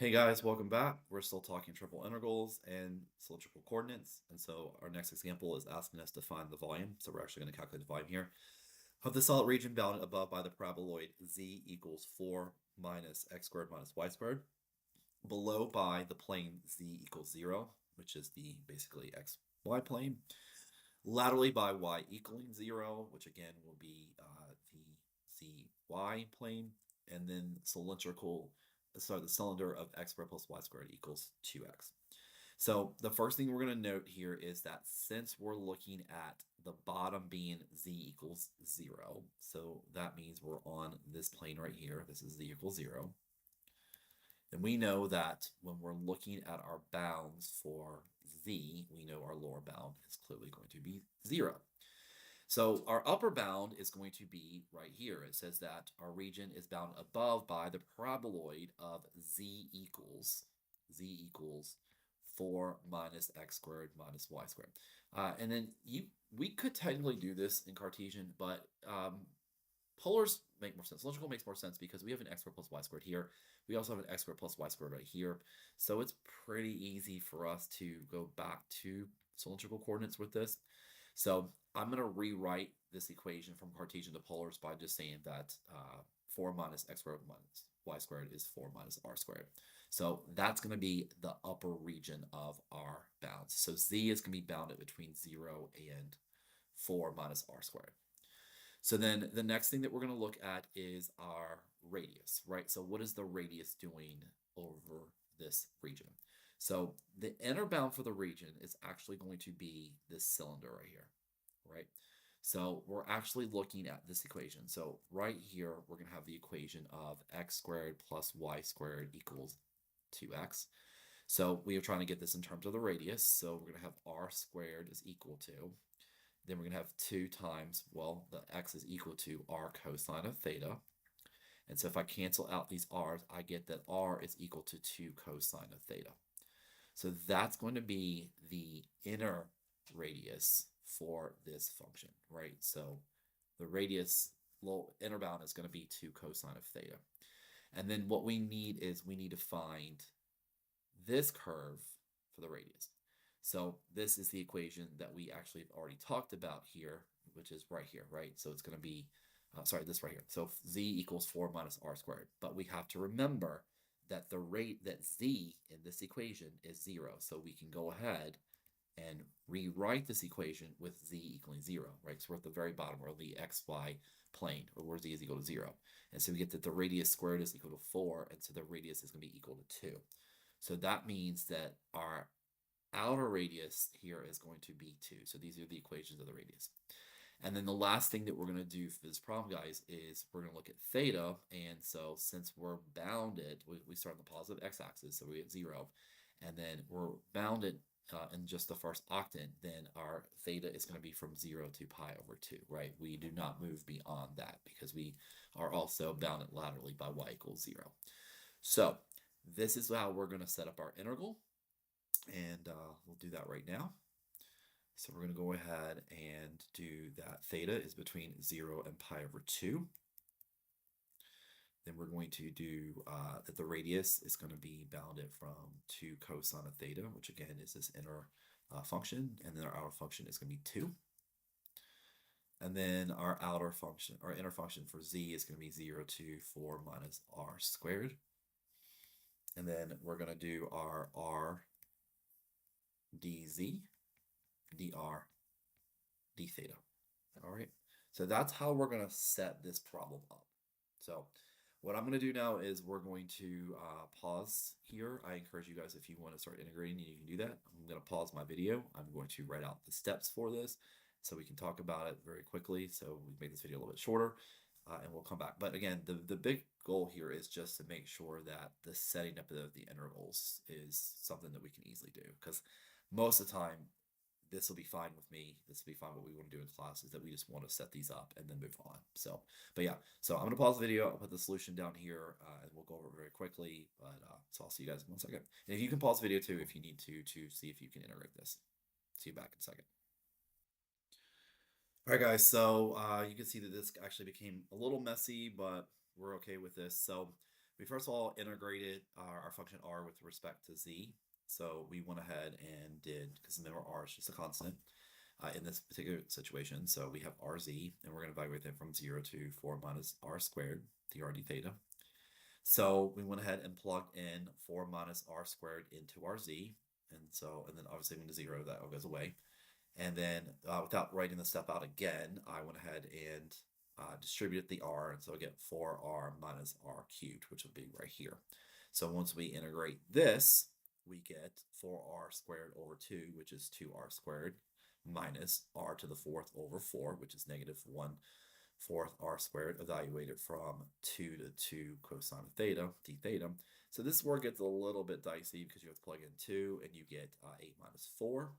Hey guys, welcome back. We're still talking triple integrals and cylindrical coordinates. And so our next example is asking us to find the volume. So we're actually going to calculate the volume here of the solid region bounded above by the paraboloid z equals 4 minus x squared minus y squared, below by the plane z equals 0, which is the basically xy plane, laterally by y equaling 0, which again will be the zy plane, and then the cylinder of x squared plus y squared equals 2x. So the first thing we're going to note here is that since we're looking at the bottom being z equals 0, so that means we're on this plane right here. This is z equals 0. And we know that when we're looking at our bounds for z, we know our lower bound is clearly going to be 0. So our upper bound is going to be right here. It says that our region is bound above by the paraboloid of z equals 4 minus x squared minus y squared. And then we could technically do this in Cartesian, but polars make more sense. Cylindrical makes more sense because we have an x squared plus y squared here. We also have an x squared plus y squared right here. So it's pretty easy for us to go back to cylindrical coordinates with this. So I'm going to rewrite this equation from Cartesian to polars by just saying that 4 minus x squared minus y squared is 4 minus r squared. So that's going to be the upper region of our bounds. So z is going to be bounded between 0 and 4 minus r squared. So then the next thing that we're going to look at is our radius, right? So what is the radius doing over this region? So the inner bound for the region is actually going to be this cylinder right here, right? So we're actually looking at this equation. So right here, we're going to have the equation of x squared plus y squared equals 2x. So we are trying to get this in terms of the radius. So we're going to have r squared is equal to, then we're going to have 2 times, well, the x is equal to r cosine of theta. And so if I cancel out these r's, I get that r is equal to 2 cosine of theta. So that's going to be the inner radius for this function, right? So the radius, inner bound is going to be 2 cosine of theta. And then what we need is we need to find this curve for the radius. So this is the equation that we actually have already talked about here, which is right here, right? So it's going to be, this right here. So z equals 4 minus r squared. But we have to remember that the rate that z in this equation is 0. So we can go ahead and rewrite this equation with z equaling 0, right? So we're at the very bottom, we're on the xy plane, or where z is equal to 0. And so we get that the radius squared is equal to 4, and so the radius is going to be equal to 2. So that means that our outer radius here is going to be 2. So these are the equations of the radius. And then the last thing that we're going to do for this problem, guys, is we're going to look at theta. And so since we're bounded, we start on the positive x-axis, so we get 0. And then we're bounded in just the first octant, then our theta is going to be from 0 to pi over 2, right? We do not move beyond that because we are also bounded laterally by y equals 0. So this is how we're going to set up our integral. And we'll do that right now. So we're going to go ahead and do that. Theta is between 0 and pi over 2. Then we're going to do that the radius is going to be bounded from 2 cosine of theta, which again is this inner function. And then our outer function is going to be 2. And then our inner function for z is going to be 0 to 4 minus r squared. And then we're going to do our r dz, dr, d theta. All right, so that's how we're going to set this problem up. So what I'm going to do now is we're going to pause here. I encourage you guys, if you want to start integrating, you can do that. I'm going to pause my video. I'm going to write out the steps for this so we can talk about it very quickly. So we make this video a little bit shorter and we'll come back. But again, the big goal here is just to make sure that the setting up of the intervals is something that we can easily do, because most of the time, this will be fine with me. This will be fine. What we want to do in class is that we just want to set these up and then move on. So, but yeah, so I'm going to pause the video. I'll put the solution down here and we'll go over it very quickly. But so I'll see you guys in 1 second. And if you can pause the video too, if you need to see if you can integrate this. See you back in a second. All right, guys. So you can see that this actually became a little messy, but we're okay with this. So We first of all integrated our function r with respect to z. So we went ahead and did, because remember r is just a constant in this particular situation. So we have rz, and we're going to evaluate that from 0 to 4 minus r squared, dr d theta. So we went ahead and plugged in 4 minus r squared into our z. And then obviously when to 0, that all goes away. And then without writing the step out again, I went ahead and distributed the r. And so I get 4r minus r cubed, which will be right here. So once we integrate this, we get 4r squared over 2, which is 2r squared, minus r to the fourth over 4, which is negative 1/4 r squared, evaluated from 2 to 2 cosine of theta, d theta. So this word gets a little bit dicey because you have to plug in 2 and you get 8 minus 4.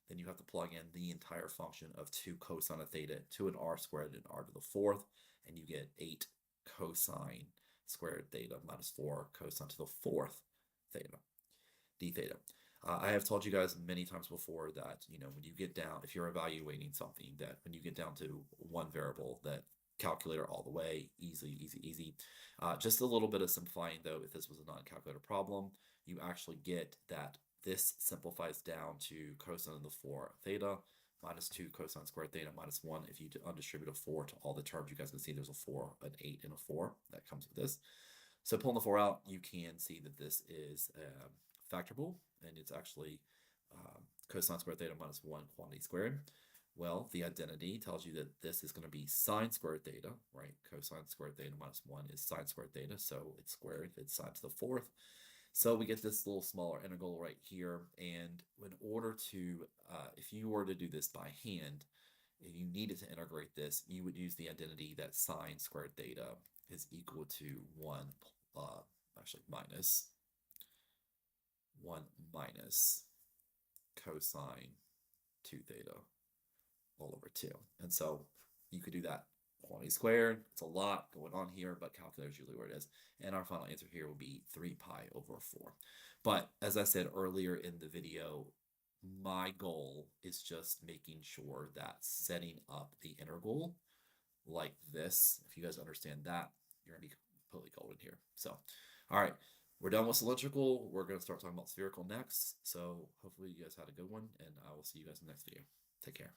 Then you have to plug in the entire function of 2 cosine of theta to an r squared and r to the fourth, and you get 8 cosine squared theta minus 4 cosine to the fourth theta, d theta. I have told you guys many times before that, when you get down, if you're evaluating something, that when you get down to one variable, that calculator all the way, easy, easy, easy. Just a little bit of simplifying though, if this was a non-calculator problem, you actually get that this simplifies down to cosine of the 4 theta minus 2 cosine squared theta minus 1. If you undistribute a 4 to all the terms, you guys can see there's a 4, an 8, and a 4 that comes with this. So pulling the 4 out, you can see that this is factorable, and it's actually cosine squared theta minus 1 quantity squared. Well, the identity tells you that this is going to be sine squared theta, right? Cosine squared theta minus 1 is sine squared theta, so it's squared, it's sine to the fourth. So we get this little smaller integral right here, and in order to, if you were to do this by hand, if you needed to integrate this, you would use the identity that sine squared theta is equal to 1, actually minus 1 minus cosine 2 theta all over 2. And so you could do that quantity squared. It's a lot going on here, but calculator is usually where it is. And our final answer here will be 3 pi over 4. But as I said earlier in the video, my goal is just making sure that setting up the integral like this, if you guys understand that, you're going to be completely golden here. So, all right, we're done with cylindrical. We're going to start talking about spherical next. So hopefully you guys had a good one, and I will see you guys in the next video. Take care.